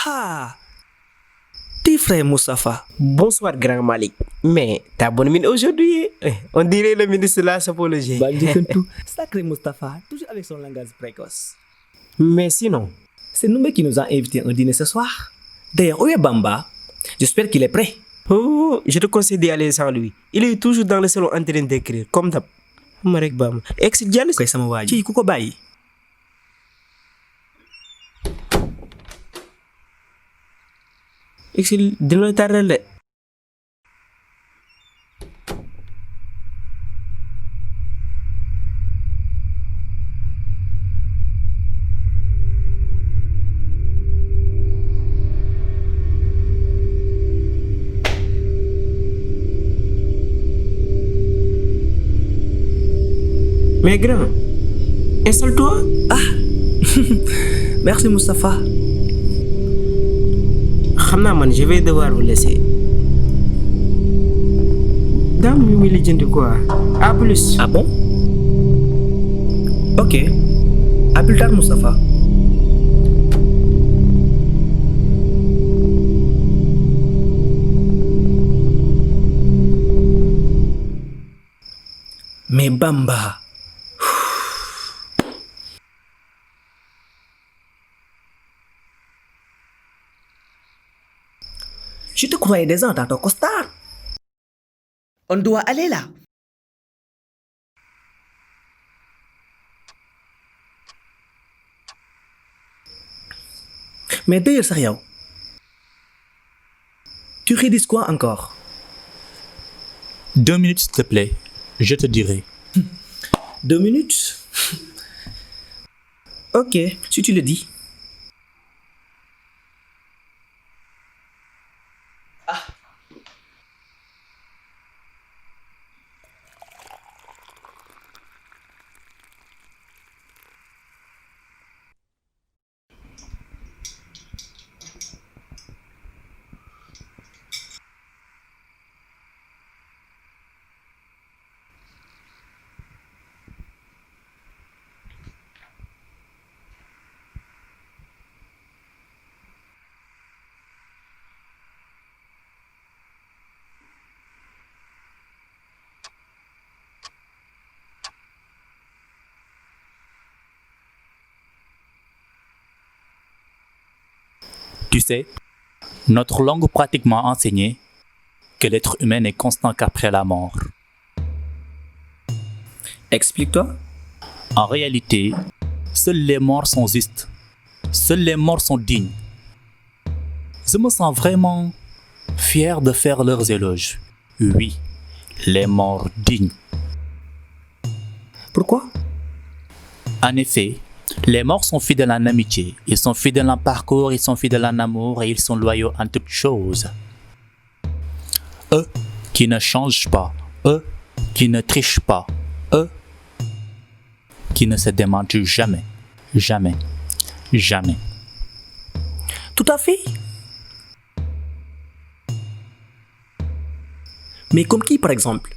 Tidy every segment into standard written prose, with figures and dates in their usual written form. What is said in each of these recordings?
Ah, petit frère Moustapha. Bonsoir, grand Malik. Mais t'as bonne mine aujourd'hui. On dirait le ministre de la sapologie. Bandikentou, sacré Moustapha, toujours avec son langage précoce. Mais sinon, C'est Noumé qui nous a invités à un dîner ce soir. D'ailleurs, où est Bamba? J'espère qu'il est prêt. oh, je te conseille d'y aller sans lui. Il est toujours dans le salon en train d'écrire, comme d'hab. Marek Bam. Ex Diallo. Koy sama waa ji. Kii ku ko bàyyi. Ex dina la tardel de. Mais grand, installe-toi. Merci Moustapha. Xam naa man je vais devoir vous laisser. Dame yu muy lijjanti quoi. À plus. Ah bon? Ok. À plus tard Moustapha. Mais Bamba. Je te croyais déjà dans ton costard. On doit aller là. Mais d'ailleurs, sax yow. Tu rédiges quoi encore? 2 minutes, s'il te plaît. Je te dirai. 2 minutes? Ok, si tu le dis. Tu sais, notre langue pratiquement enseigné que l'être humain n'est constant qu'après la mort. Explique-toi. En réalité, seuls les morts sont justes. Seuls les morts sont dignes. Je me sens vraiment fier de faire leurs éloges. Oui, les morts dignes. Pourquoi? En effet, les morts sont fidèles en amitié, ils sont fidèles en parcours, ils sont fidèles en amour et ils sont loyaux en toutes choses. Eux qui ne changent pas, eux qui ne trichent pas, eux qui ne se démentent jamais, jamais, jamais. Tout à fait. Mais comme qui, par exemple?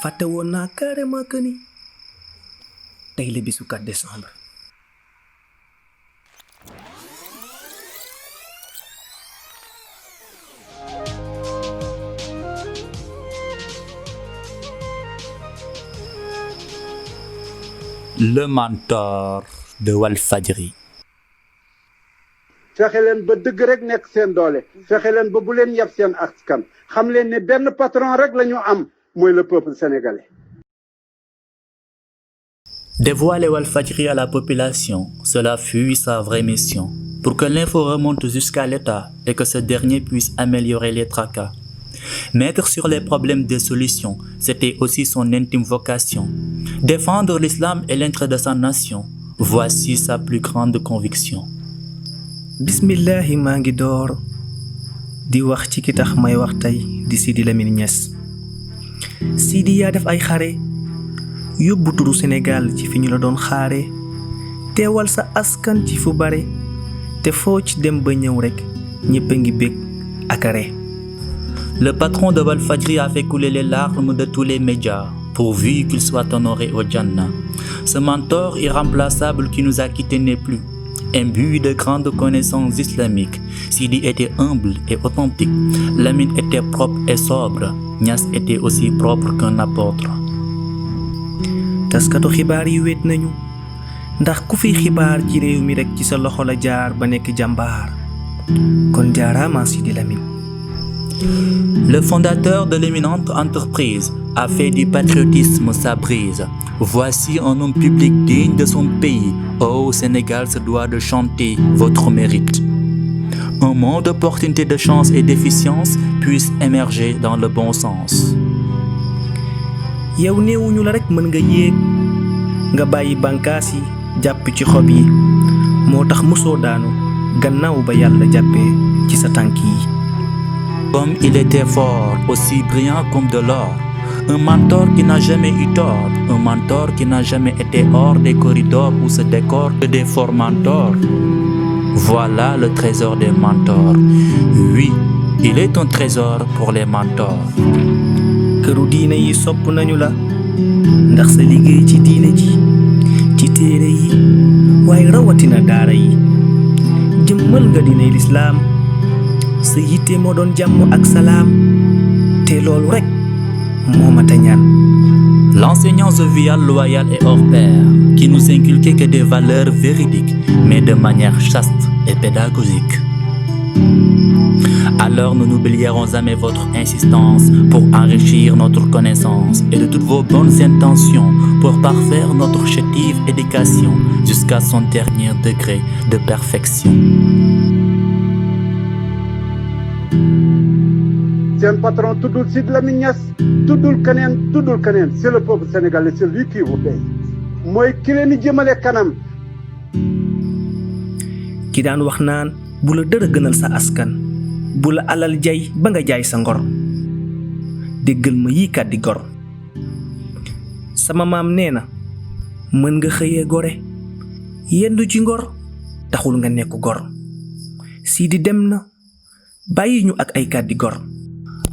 fàtte woon naa carrément que ni tey la bisu 4 décembre. Le mentor de Walfadjri. fexe leen ba dëgg rek nekk seen doole fexe leen ba bu leen yab seen askan xam leen ne benn patron rek la ñu am mooy le peuple sénégalais. Dévoiler Walfadjri à la population, cela fut sa vraie mission, pour que l'info remonte jusqu'à l'État et que ce dernier puisse améliorer les tracas. Mettre sur les problèmes des solutions, c'était aussi son intime vocation. Défendre l'islam et l'intérêt de sa nation, voici sa plus grande conviction. bismillahi maa ngi door di wax ci ki tax may wax tey di Sidi Lamine Niass. Sidi yaa def ay xare yóbbu turu Sénégal ci fi ñu la doon xaare teewal sa askan ci fu bare te foo ci dem ba ñëw rek ñépp a ngi bég ak are. Le patron de Walfadjri a fait couler les larmes de tous les médias, pourvu qu'il soit honoré au Jannah. Ce mentor irremplaçable qui nous a quittés n'est plus. Imbu de grandes connaissances islamiques, Sidi était humble et authentique. Lamine était propre et sobre. Niass était aussi propre qu'un apôtre. taskatu xibaar yi wéet nañu ndax ku fi xibaar ci réew mi rek ci sa loxo la jaar ba nekk jàmbaar kon jaaraama Sidi Lamine. Le fondateur de l'éminente entreprise a fait du patriotisme sa brise. Voici un homme public digne de son pays. Oh, Sénégal se doit de chanter votre mérite. Un monde d'opportunités, de chance et d'efficience puisse émerger dans le bon sens. yow néewuñu la rek mën nga yéeg nga bàyyi bànkaas yi jàpp ci xob yi moo tax musoo daanu gannaaw ba yàlla jàppee ci sa tànk yi. Comme il était fort, aussi brillant comme de l'or. Un mentor qui n'a jamais eu tort, un mentor qui n'a jamais été hors des corridors où se décorent que des forts mentors. Voilà le trésor des mentors. Oui, il est un trésor pour les mentors. këru diine yi sopp nañu la ndax sa liggéey ci diine ji ci téere yi waaye rawatina daara yi jëmmal nga diine lislaam sa yitte moo doon jàmm ak salaam te loolu rek moo mata ñaan. L'enseignant jovial, loyal et hors pair, qui nous inculquait que des valeurs véridiques, mais de manière chaste et pédagogique. Alors nous n'oublierons jamais votre insistance pour enrichir notre connaissance et de toutes vos bonnes intentions pour parfaire notre chétive éducation jusqu'à son dernier degré de perfection. seen patron tuddul Sidi Lamine Niass tuddul keneen c'est le peuple sénégalais c'est lui qui vous paye mooy ki leen di jëmale kanam. ki daan wax naan bu la dara gënal sa askan bu la alal jay ba nga jaay sa ngor déggal ma yii kàddi gor sama maam nee na mën nga xëyee gore yendu ci ngor taxul nga nekk gor Sidi dem na bàyyi ñu ak ay kàddi gor.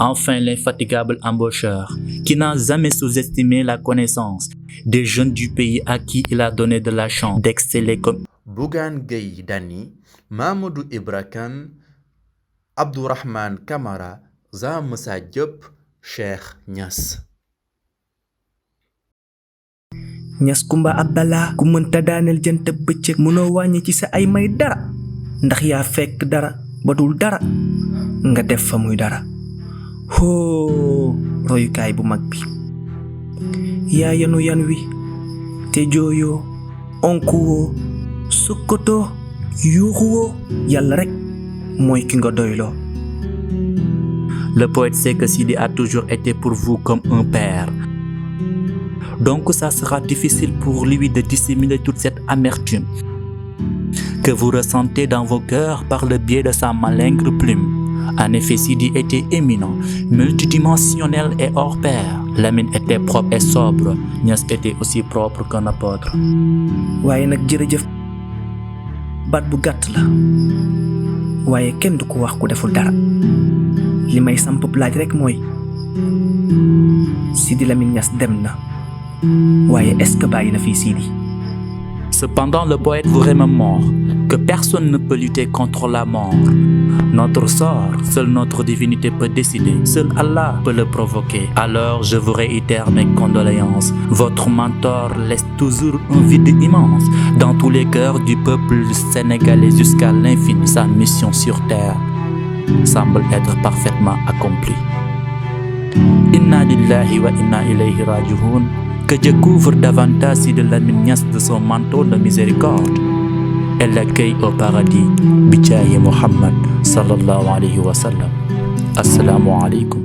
Enfin, l'infatigable embaucheur qui n'a jamais sous-estimé la connaissance des jeunes du pays à qui il a donné de la chance d'exceller comme Bougane Gueye Dany, Mamadou Ibra Kane, Abdourahmane Camara, Jean Moussa Diop, Cheikh Niass. Niass Kumba Abdallah ku mënta daaneel jant bëccëg mënoo wàññi ci sa ay may dara ndax yaa fekk dara ba dul dara nga def fa muy dara. hoo royukaay bu mag bi yaa yanu yan wi te jooyoo onkuwoo sukkotoo yuuxuwoo yàlla rek mooy ki nga doyloo. Le poète sait que Sidi a toujours été pour vous comme un père. Donc ça sera difficile pour lui de dissimuler toute cette amertume que vous ressentez dans vos cœurs par le biais de sa malingre plume. En effet, Sidi était éminent, multidimensionnel et hors pair. Lamine était propre et sobre. Niass était aussi propre qu'un apôtre. waaye nag jërëjëf baat bu gàtt la waaye kenn du ko wax ku deful dara li may samp laaj rek mooy Sidi Lamine Niass dem na waaye est-ce que bàyyi na fii Sidi? Cependant, le poète vous remémore que personne ne peut lutter contre la mort. Notre sort, seule notre divinité peut décider. Seul Allah peut le provoquer. Alors je vous réitère mes condoléances. Votre mentor laisse toujours un vide immense dans tous les cœurs du peuple sénégalais jusqu'à l'infini. Sa mission sur terre semble être parfaitement accomplie. Inna lillahi wa inna ilayhi raji'un. Que Dieu couvre davantage Sidi Lamine Niass de son manteau de miséricorde et l'accueille au paradis. Bijahi Muhammad sallallahu alayhi wa sallam. Assalamu alaikum.